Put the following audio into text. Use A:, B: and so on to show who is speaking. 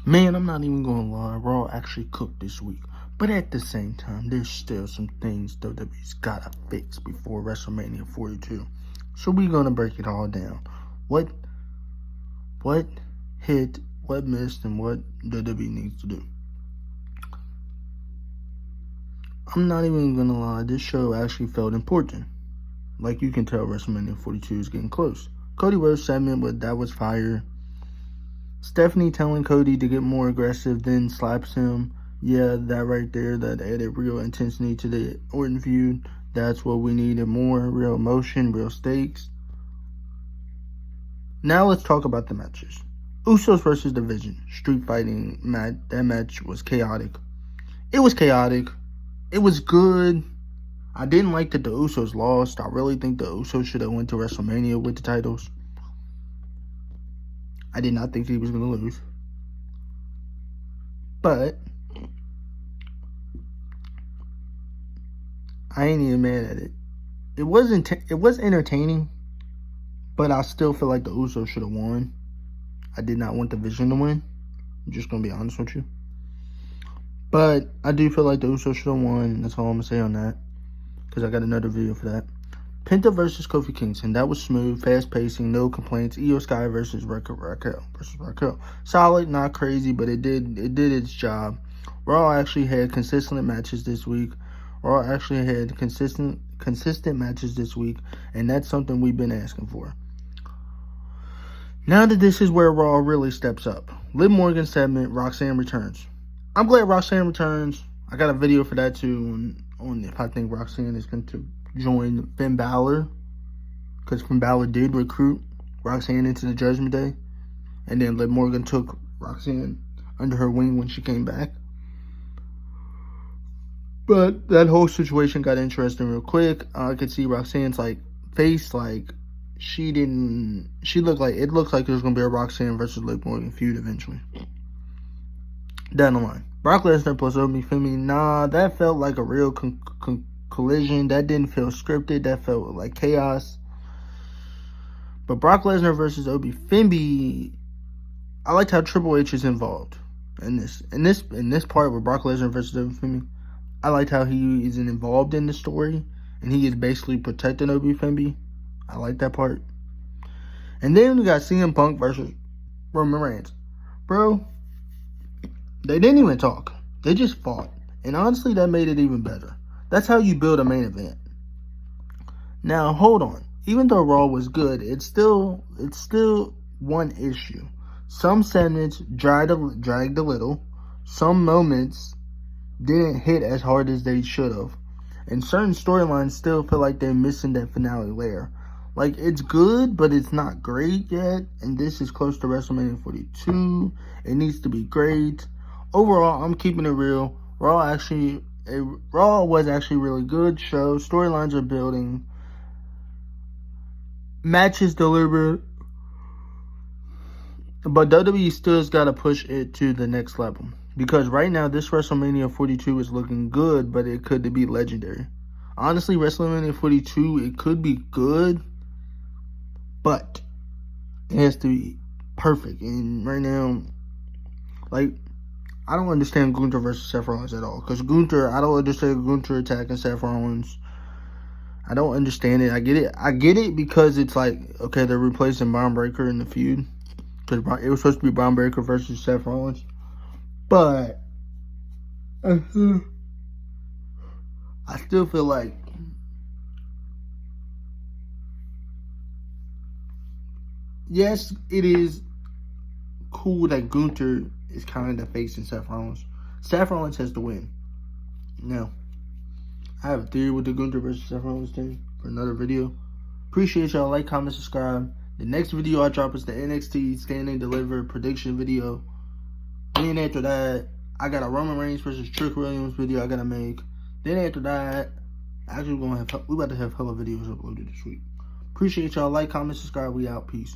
A: Man, I'm not even gonna lie, Raw actually cooked this week. But at the same time, there's still some things WWE's gotta fix before WrestleMania 42. So we're gonna break it all down. What hit, what missed, and what WWE needs to do. I'm not even gonna lie, this show actually felt important. Like you can tell, WrestleMania 42 is getting close. Cody Rhodes segment, but that was fire. Stephanie telling Cody to get more aggressive, then slaps him. Yeah, that right there, that added real intensity to the Orton feud. That's what we needed more. Real emotion, real stakes. Now let's talk about the matches. Usos versus Division. Street fighting match. That match was chaotic. It was chaotic. It was good. I didn't like that the Usos lost. I really think the Usos should have went to WrestleMania with the titles. I did not think he was going to lose. But I ain't even mad at it. It was entertaining, but I still feel like the Usos should have won. I did not want the Vision to win. I'm just going to be honest with you. But I do feel like the Usos should have won. That's all I'm going to say on that, because I got another video for that. Penta versus Kofi Kingston. That was smooth, fast pacing, no complaints. Io Sky versus Raquel. Solid, not crazy, but it did its job. Raw actually had consistent matches this week. Consistent matches this week, and that's something we've been asking for. Now that this is where Raw really steps up. Liv Morgan segment, Roxanne returns. I'm glad Roxanne returns. I got a video for that too on if I think Roxanne is going to join Finn Balor, because Finn Balor did recruit Roxanne into the Judgment Day, and then Liv Morgan took Roxanne under her wing when she came back. But that whole situation got interesting real quick. I could see Roxanne's face, it looks like there's gonna be a Roxanne versus Liv Morgan feud eventually down the line. Brock Lesnar plus Obi Femi. Nah, that felt like a real collision. That didn't feel scripted. That felt like chaos. But Brock Lesnar versus Obi Femi, I liked how Triple H is involved in this part with Brock Lesnar versus Obi Femi. I liked how he is involved in the story, and he is basically protecting Obi Femi. I like that part. And then we got CM Punk versus Roman Reigns. Bro, they didn't even talk. They just fought. And honestly, that made it even better. That's how you build a main event. Now, hold on. Even though Raw was good, it's still one issue. Some segments dragged a little. Some moments didn't hit as hard as they should have. And certain storylines still feel like they're missing that finale layer. Like, it's good, but it's not great yet. And this is close to WrestleMania 42. It needs to be great. Overall, I'm keeping it real. Raw was actually a really good show. Storylines are building. Matches delivered. But WWE still has got to push it to the next level. Because right now, this WrestleMania 42 is looking good, but it could be legendary. Honestly, WrestleMania 42, it could be good, but it has to be perfect. And right now, I don't understand Gunther versus Seth Rollins at all. Because I don't understand Gunther attacking Seth Rollins. I don't understand it. I get it because it's okay, they're replacing Braun Breaker in the feud. Because it was supposed to be Braun Breaker versus Seth Rollins. But I still feel like yes, it is cool that Gunther is kind of facing Seth Rollins. Seth Rollins has to win. Now, I have a theory with the Gunther versus Seth Rollins thing for another video. Appreciate y'all. Like, comment, subscribe. The next video I drop is the NXT Stand and Deliver prediction video. Then after that, I got a Roman Reigns versus Trick Williams video I gotta make. Then after that, actually we about to have hella videos uploaded this week. Appreciate y'all. Like, comment, subscribe. We out. Peace.